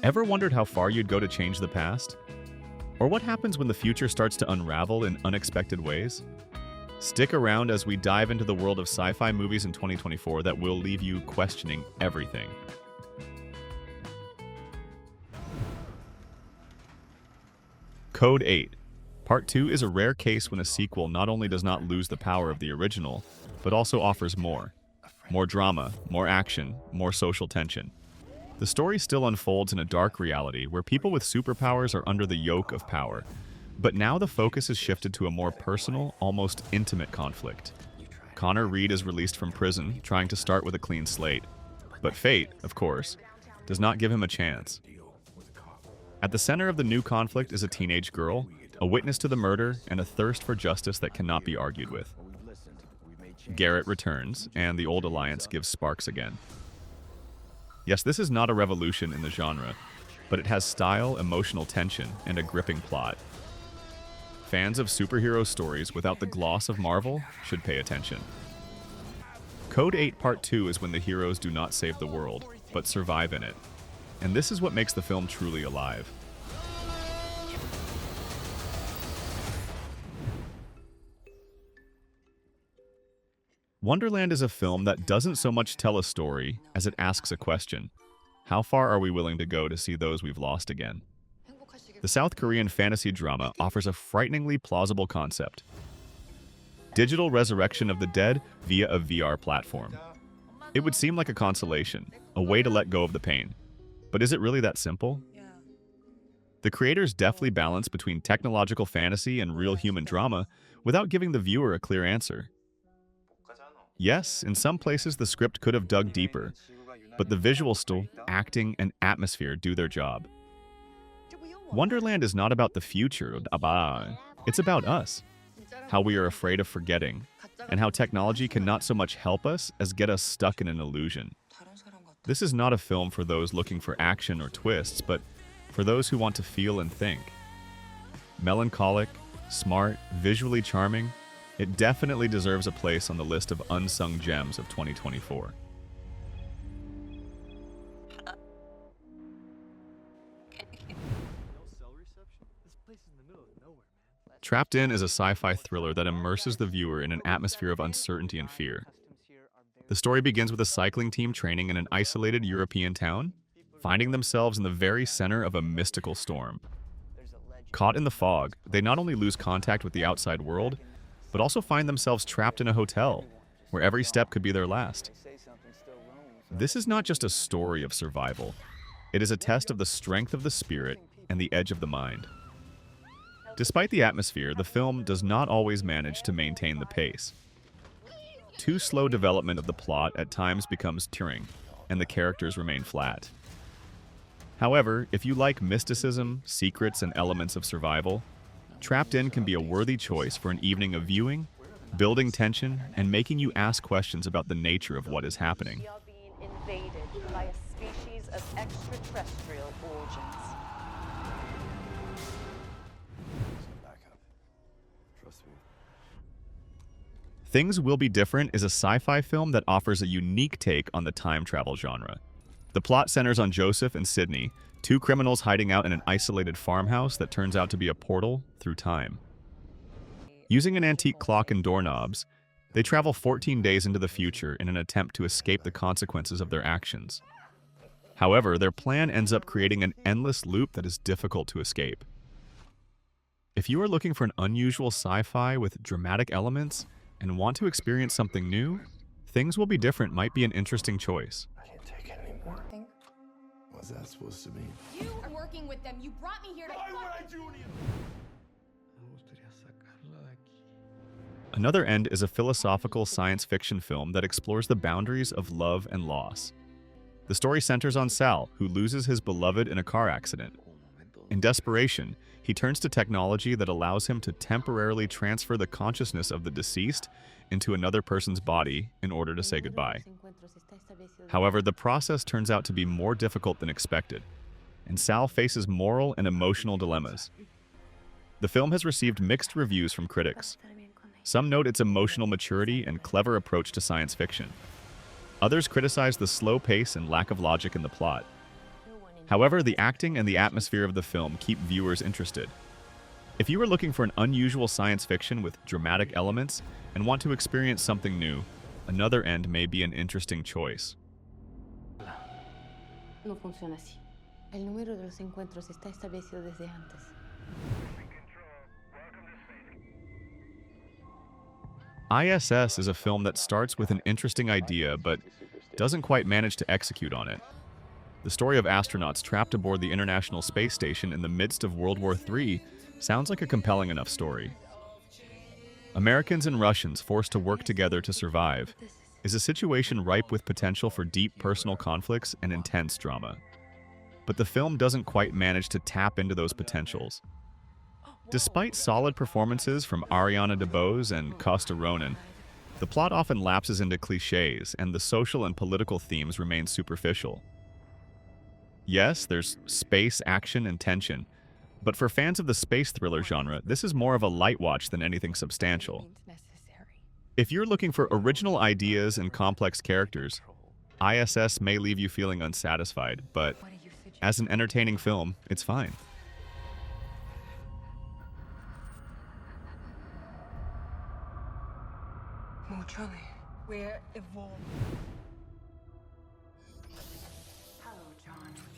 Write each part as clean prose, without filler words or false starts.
Ever wondered how far you'd go to change the past? Or what happens when the future starts to unravel in unexpected ways? Stick around as we dive into the world of sci-fi movies in 2024 that will leave you questioning everything. Code 8. Part 2 is a rare case when a sequel not only does not lose the power of the original, but also offers more. More drama, more action, more social tension. The story still unfolds in a dark reality where people with superpowers are under the yoke of power. But now the focus is shifted to a more personal, almost intimate conflict. Connor Reed is released from prison, trying to start with a clean slate. But fate, of course, does not give him a chance. At the center of the new conflict is a teenage girl, a witness to the murder, and a thirst for justice that cannot be argued with. Garrett returns, and the old alliance gives sparks again. Yes, this is not a revolution in the genre, but it has style, emotional tension, and a gripping plot. Fans of superhero stories without the gloss of Marvel should pay attention. Code 8 Part 2 is when the heroes do not save the world, but survive in it. And this is what makes the film truly alive. Wonderland is a film that doesn't so much tell a story as it asks a question. How far are we willing to go to see those we've lost again? The South Korean fantasy drama offers a frighteningly plausible concept. Digital resurrection of the dead via a VR platform. It would seem like a consolation, a way to let go of the pain. But is it really that simple? The creators deftly balance between technological fantasy and real human drama without giving the viewer a clear answer. Yes, in some places the script could have dug deeper, but the visual still, acting, and atmosphere do their job. Wonderland is not about the future, it's about us. How we are afraid of forgetting, and how technology can not so much help us as get us stuck in an illusion. This is not a film for those looking for action or twists, but for those who want to feel and think. Melancholic, smart, visually charming, it definitely deserves a place on the list of unsung gems of 2024. Trapped In is a sci-fi thriller that immerses the viewer in an atmosphere of uncertainty and fear. The story begins with a cycling team training in an isolated European town, finding themselves in the very center of a mystical storm. Caught in the fog, they not only lose contact with the outside world, but also find themselves trapped in a hotel, where every step could be their last. This is not just a story of survival. It is a test of the strength of the spirit and the edge of the mind. Despite the atmosphere, the film does not always manage to maintain the pace. Too slow development of the plot at times becomes tiring, and the characters remain flat. However, if you like mysticism, secrets, and elements of survival, Trapped In can be a worthy choice for an evening of viewing, building tension, and making you ask questions about the nature of what is happening. We are being invaded by a species of extraterrestrial origins. Things Will Be Different is a sci-fi film that offers a unique take on the time travel genre. The plot centers on Joseph and Sydney, two criminals hiding out in an isolated farmhouse that turns out to be a portal through time. Using an antique clock and doorknobs, they travel 14 days into the future in an attempt to escape the consequences of their actions. However, their plan ends up creating an endless loop that is difficult to escape. If you are looking for an unusual sci-fi with dramatic elements and want to experience something new, Things Will Be Different might be an interesting choice. I can't take it anymore. What's that supposed to mean? You are working with them. You brought me here to. Why would I do any of Another End is a philosophical science fiction film that explores the boundaries of love and loss. The story centers on Sal, who loses his beloved in a car accident. In desperation, he turns to technology that allows him to temporarily transfer the consciousness of the deceased into another person's body in order to say goodbye. However, the process turns out to be more difficult than expected, and Sal faces moral and emotional dilemmas. The film has received mixed reviews from critics. Some note its emotional maturity and clever approach to science fiction. Others criticize the slow pace and lack of logic in the plot. However, the acting and the atmosphere of the film keep viewers interested. If you are looking for an unusual science fiction with dramatic elements and want to experience something new, Another End may be an interesting choice. No funciona así. El número de los encuentros está establecido desde antes. ISS is a film that starts with an interesting idea but doesn't quite manage to execute on it. The story of astronauts trapped aboard the International Space Station in the midst of World War III sounds like a compelling enough story. Americans and Russians forced to work together to survive is a situation ripe with potential for deep personal conflicts and intense drama. But the film doesn't quite manage to tap into those potentials. Despite solid performances from Ariana DeBose and Costa Ronan, the plot often lapses into cliches and the social and political themes remain superficial. Yes, there's space, action, and tension, but for fans of the space thriller genre, this is more of a light watch than anything substantial. If you're looking for original ideas and complex characters, ISS may leave you feeling unsatisfied, but as an entertaining film, it's fine. We're evolved.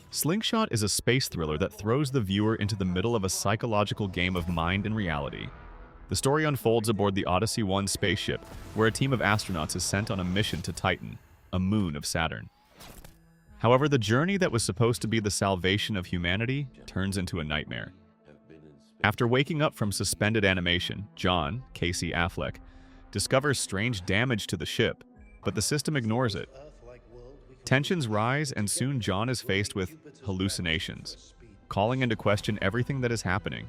Slingshot is a space thriller that throws the viewer into the middle of a psychological game of mind and reality. The story unfolds aboard the Odyssey 1 spaceship, where a team of astronauts is sent on a mission to Titan, a moon of Saturn. However, the journey that was supposed to be the salvation of humanity turns into a nightmare. After waking up from suspended animation, John, Casey Affleck, discovers strange damage to the ship, but the system ignores it. Tensions rise, and soon John is faced with hallucinations, calling into question everything that is happening.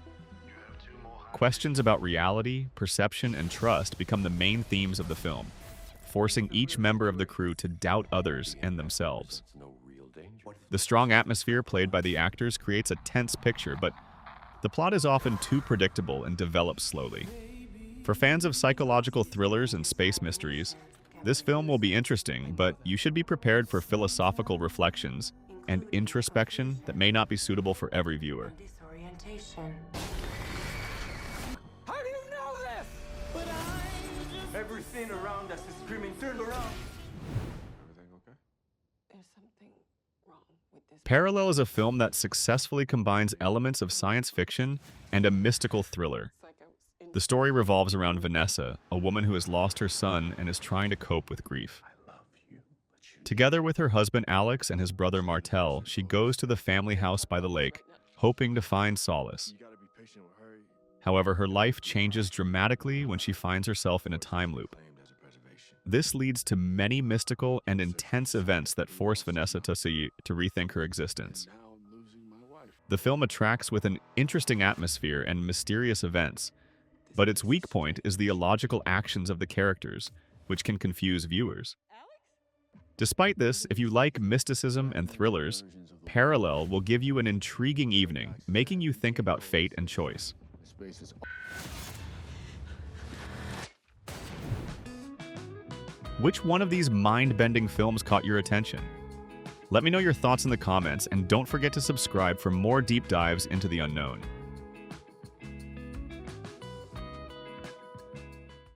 Questions about reality, perception, and trust become the main themes of the film, forcing each member of the crew to doubt others and themselves. The strong atmosphere played by the actors creates a tense picture, but the plot is often too predictable and develops slowly. For fans of psychological thrillers and space mysteries, this film will be interesting, but you should be prepared for philosophical reflections and introspection that may not be suitable for every viewer. Disorientation. How do you know this? Everything around us is screaming, turn around. Everything okay? There's something wrong with this. Parallel is a film that successfully combines elements of science fiction and a mystical thriller. The story revolves around Vanessa, a woman who has lost her son and is trying to cope with grief. Together with her husband Alex and his brother Martel, she goes to the family house by the lake, hoping to find solace. However, her life changes dramatically when she finds herself in a time loop. This leads to many mystical and intense events that force Vanessa to rethink her existence. The film attracts with an interesting atmosphere and mysterious events, but its weak point is the illogical actions of the characters, which can confuse viewers. Despite this, if you like mysticism and thrillers, Parallel will give you an intriguing evening, making you think about fate and choice. Which one of these mind-bending films caught your attention? Let me know your thoughts in the comments, and don't forget to subscribe for more deep dives into the unknown.